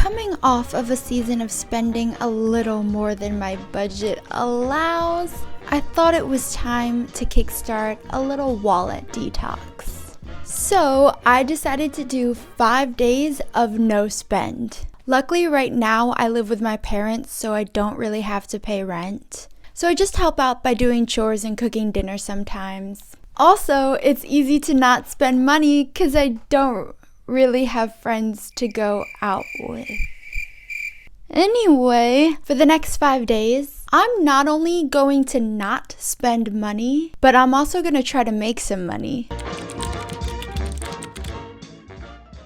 Coming off of a season of spending a little more than my budget allows, I thought it was time to kickstart a little wallet detox. So I decided to do 5 days of no spend. Luckily right now I live with my parents, so I don't really have to pay rent. So I just help out by doing chores and cooking dinner sometimes. Also, it's easy to not spend money because I don't really have friends to go out with. Anyway, for the next 5 days, I'm not only going to not spend money, but I'm also going to try to make some money.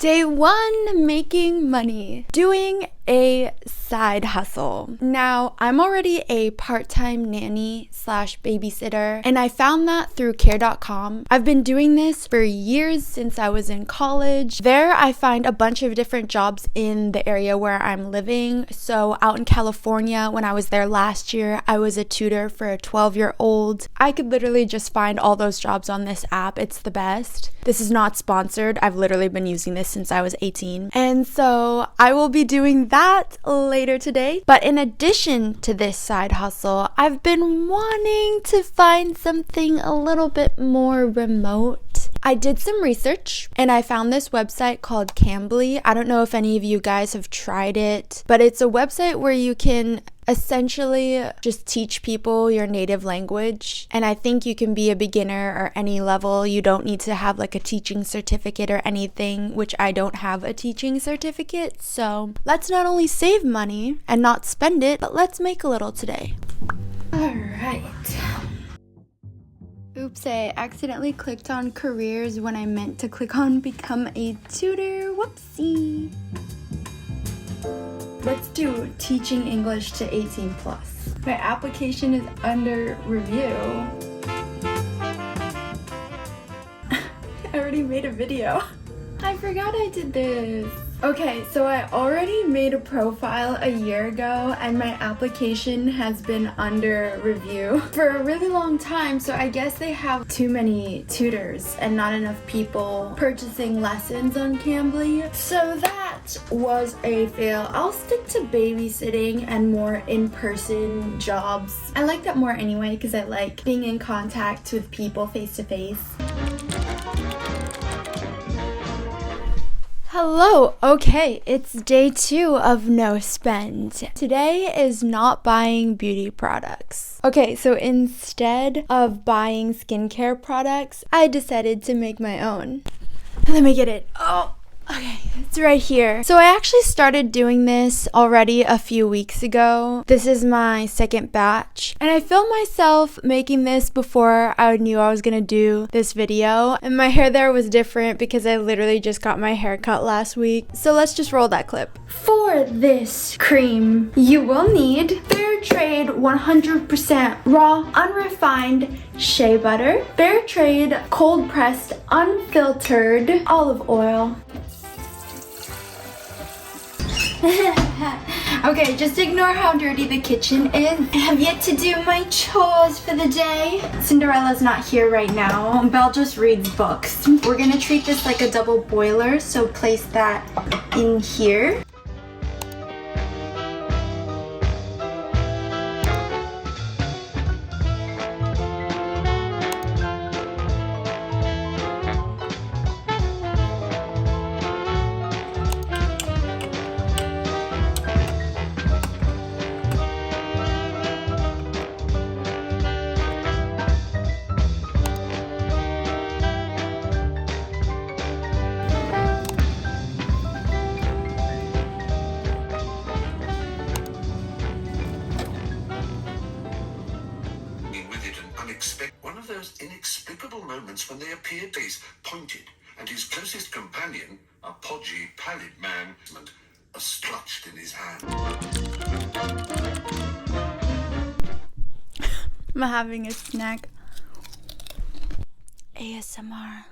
Day 1, making money. Doing a side hustle. Now, I'm already a part-time nanny / babysitter, and I found that through care.com. I've been doing this for years since I was in college. There, I find a bunch of different jobs in the area where I'm living. So out in California, when I was there last year, I was a tutor for a 12-year-old. I could literally just find all those jobs on this app. It's the best. This is not sponsored. I've literally been using this since I was 18. And so I will be doing that later today. But in addition to this side hustle, I've been wanting to find something a little bit more remote. I did some research and I found this website called Cambly. I don't know if any of you guys have tried it, but it's a website where you can essentially just teach people your native language. And I think you can be a beginner or any level. You don't need to have like a teaching certificate or anything, which I don't have a teaching certificate. So let's not only save money and not spend it, but let's make a little today. All right. Oops, I accidentally clicked on careers when I meant to click on become a tutor. Whoopsie. Let's do teaching English to 18 plus. My application is under review. I already made a video. I forgot I did this. Okay, so I already made a profile a year ago and my application has been under review for a really long time, so I guess they have too many tutors and not enough people purchasing lessons on Cambly. So that was a fail. I'll stick to babysitting and more in-person jobs. I like that more anyway because I like being in contact with people face to face. Hello, okay, it's day 2 of no spend. Today is not buying beauty products. Okay, so instead of buying skincare products, I decided to make my own. Let me get it. Oh, okay, it's right here. So I actually started doing this already a few weeks ago. This is my second batch, and I filmed myself making this before I knew I was gonna do this video. And my hair there was different because I literally just got my hair cut last week. So let's just roll that clip. For this cream, you will need fair trade 100% raw, unrefined shea butter, fair trade cold pressed, unfiltered olive oil. Okay, just ignore how dirty the kitchen is. I have yet to do my chores for the day. Cinderella's not here right now. Belle just reads books. We're gonna treat this like a double boiler, so place that in here. One of those inexplicable moments when they appeared face pointed, and his closest companion, a podgy, pallid man, was clutched in his hand. I'm having a snack. ASMR.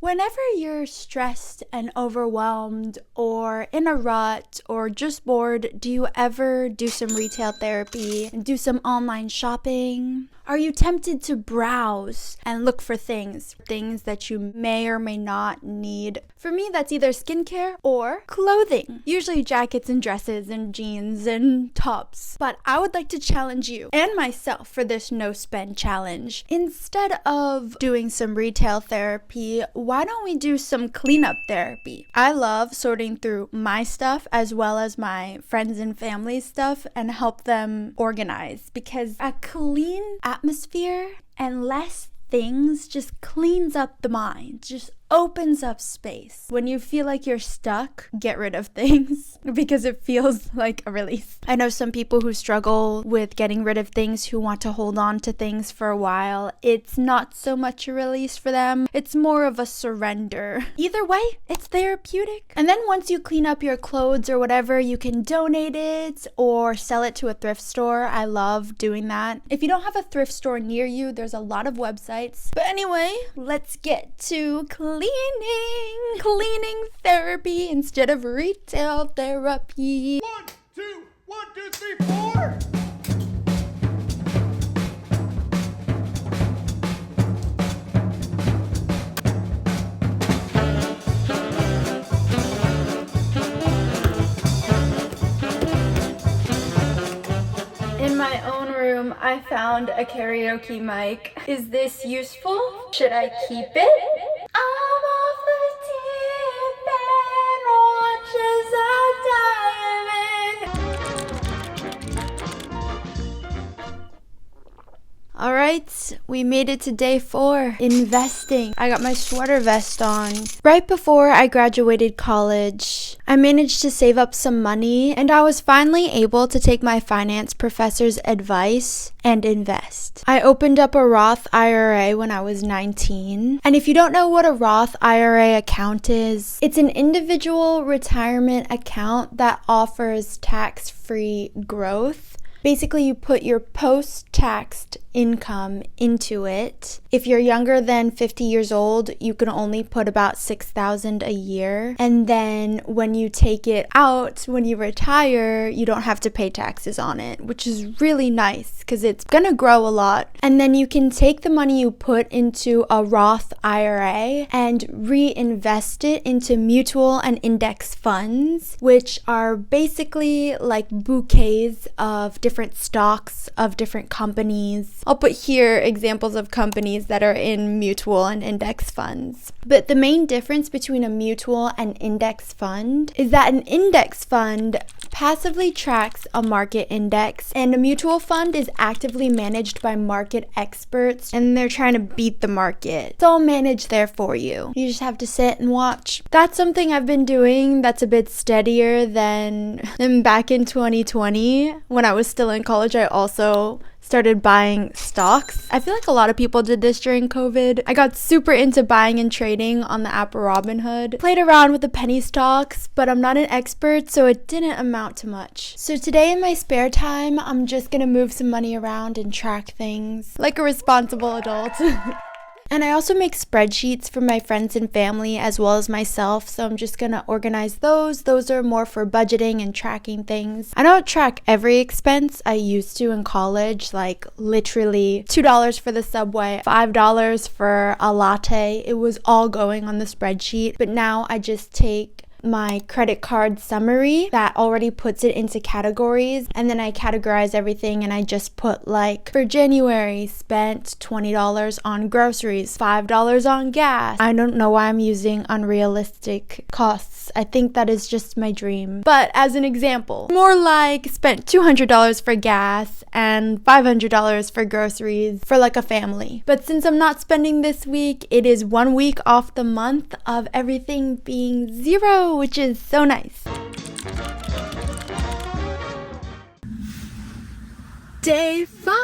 Whenever you're stressed and overwhelmed or in a rut or just bored, do you ever do some retail therapy and do some online shopping? Are you tempted to browse and look for things that you may or may not need? For me, that's either skincare or clothing, usually jackets and dresses and jeans and tops. But I would like to challenge you and myself for this no spend challenge. Instead of doing some retail therapy, why don't we do some cleanup therapy? I love sorting through my stuff as well as my friends and family's stuff and help them organize, because a clean atmosphere and less things just cleans up the mind, just opens up space. When you feel like you're stuck, get rid of things because it feels like a release. I know some people who struggle with getting rid of things, who want to hold on to things for a while. It's not so much a release for them. It's more of a surrender. Either way, it's therapeutic. And then once you clean up your clothes or whatever, you can donate it or sell it to a thrift store. I love doing that. If you don't have a thrift store near you, there's a lot of websites. But anyway, let's get to cleaning therapy instead of retail therapy. 1, 2, 3, 4. In my own room, I found a karaoke mic. Is this useful? Should I keep it? I'm off the deep end, watches are diamond. Alright, we made it to day 4, investing. I got my sweater vest on. Right before I graduated college, I managed to save up some money, and I was finally able to take my finance professor's advice and invest. I opened up a Roth IRA when I was 19. And if you don't know what a Roth IRA account is, it's an individual retirement account that offers tax-free growth. Basically, you put your post-taxed income into it. If you're younger than 50 years old, you can only put about $6,000 a year. And then when you take it out, when you retire, you don't have to pay taxes on it, which is really nice because it's gonna grow a lot. And then you can take the money you put into a Roth IRA and reinvest it into mutual and index funds, which are basically like bouquets of different stocks of different companies. I'll put here examples of companies that are in mutual and index funds. But the main difference between a mutual and index fund is that an index fund passively tracks a market index, and a mutual fund is actively managed by market experts, and they're trying to beat the market. It's all managed there for you. You just have to sit and watch. That's something I've been doing that's a bit steadier than back in 2020. When I was still in college, I also started buying stocks. I feel like a lot of people did this during COVID. I got super into buying and trading on the app Robinhood. Played around with the penny stocks, but I'm not an expert, so it didn't amount to much. So today in my spare time, I'm just gonna move some money around and track things like a responsible adult. And I also make spreadsheets for my friends and family as well as myself, so I'm just gonna organize those. Those are more for budgeting and tracking things. I don't track every expense. I used to in college, like literally $2 for the subway, $5 for a latte. It was all going on the spreadsheet, but now I just take my credit card summary that already puts it into categories, and then I categorize everything, and I just put like for January spent $20 on groceries, $5 on gas. I don't know why I'm using unrealistic costs. I think that is just my dream. But as an example, more like spent $200 for gas and $500 for groceries for like a family. But since I'm not spending this week, it is 1 week off the month of everything being zero, which is so nice. Day 5,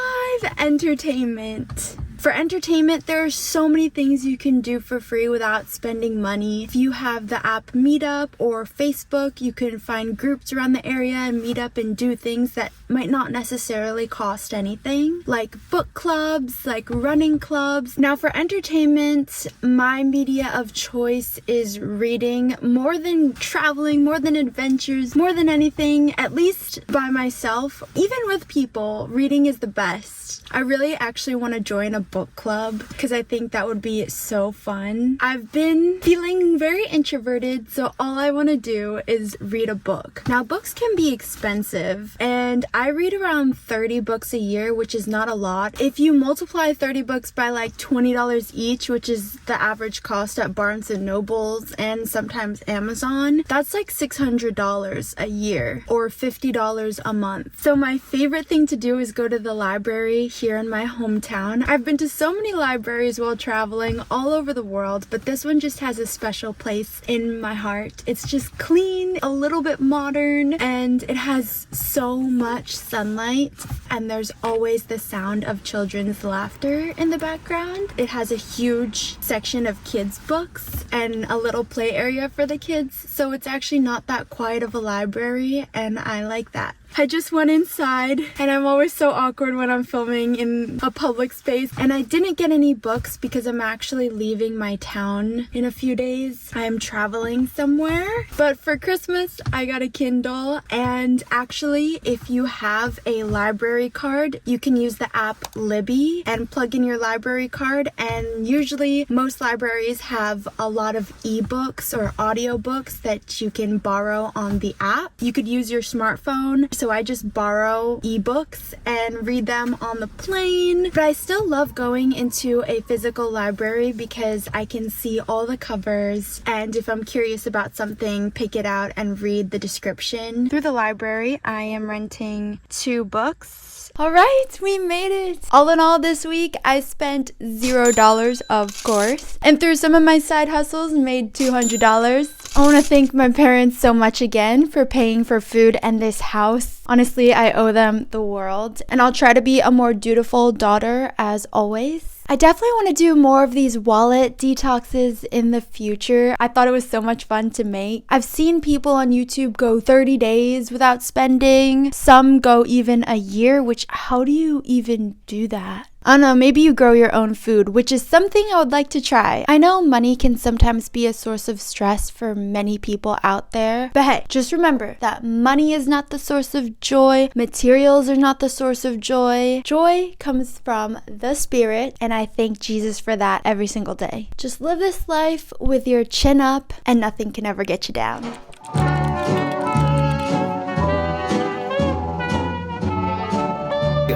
entertainment. For entertainment, there are so many things you can do for free without spending money. If you have the app Meetup or Facebook, you can find groups around the area and meet up and do things that might not necessarily cost anything, like book clubs, like running clubs. Now for entertainment, my media of choice is reading. More than traveling, more than adventures, more than anything, at least by myself, even with people, reading is the best. I really actually want to join a book club because I think that would be so fun. I've been feeling very introverted, so all I want to do is read a book. Now books can be expensive, and I read around 30 books a year, which is not a lot. If you multiply 30 books by like $20 each, which is the average cost at Barnes and Nobles and sometimes Amazon, that's like $600 a year or $50 a month. So my favorite thing to do is go to the library here in my hometown. I've been to so many libraries while traveling all over the world, but this one just has a special place in my heart. It's just clean, a little bit modern, and it has so much sunlight, and there's always the sound of children's laughter in the background. It has a huge section of kids' books and a little play area for the kids, so it's actually not that quiet of a library, and I like that. I just went inside, and I'm always so awkward when I'm filming in a public space, and I didn't get any books because I'm actually leaving my town in a few days. I am traveling somewhere, but for Christmas I got a Kindle, and actually if you have a library card, you can use the app Libby and plug in your library card, and usually most libraries have a lot of ebooks or audiobooks that you can borrow on the app. You could use your smartphone. So I just borrow ebooks and read them on the plane. But I still love going into a physical library because I can see all the covers, and if I'm curious about something, pick it out and read the description. Through the library, I am renting 2 books. All right, we made it. All in all, this week I spent $0, of course, and through some of my side hustles made $200. I want to thank my parents so much again for paying for food and this house. Honestly, I owe them the world, and I'll try to be a more dutiful daughter as always. I definitely want to do more of these wallet detoxes in the future. I thought it was so much fun to make. I've seen people on YouTube go 30 days without spending. Some go even a year, which how do you even do that? I don't know, maybe you grow your own food, which is something I would like to try. I know money can sometimes be a source of stress for many people out there, but hey, just remember that money is not the source of joy. Materials are not the source of joy. Joy comes from the Spirit, and I thank Jesus for that every single day. Just live this life with your chin up, and nothing can ever get you down.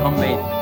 Homemade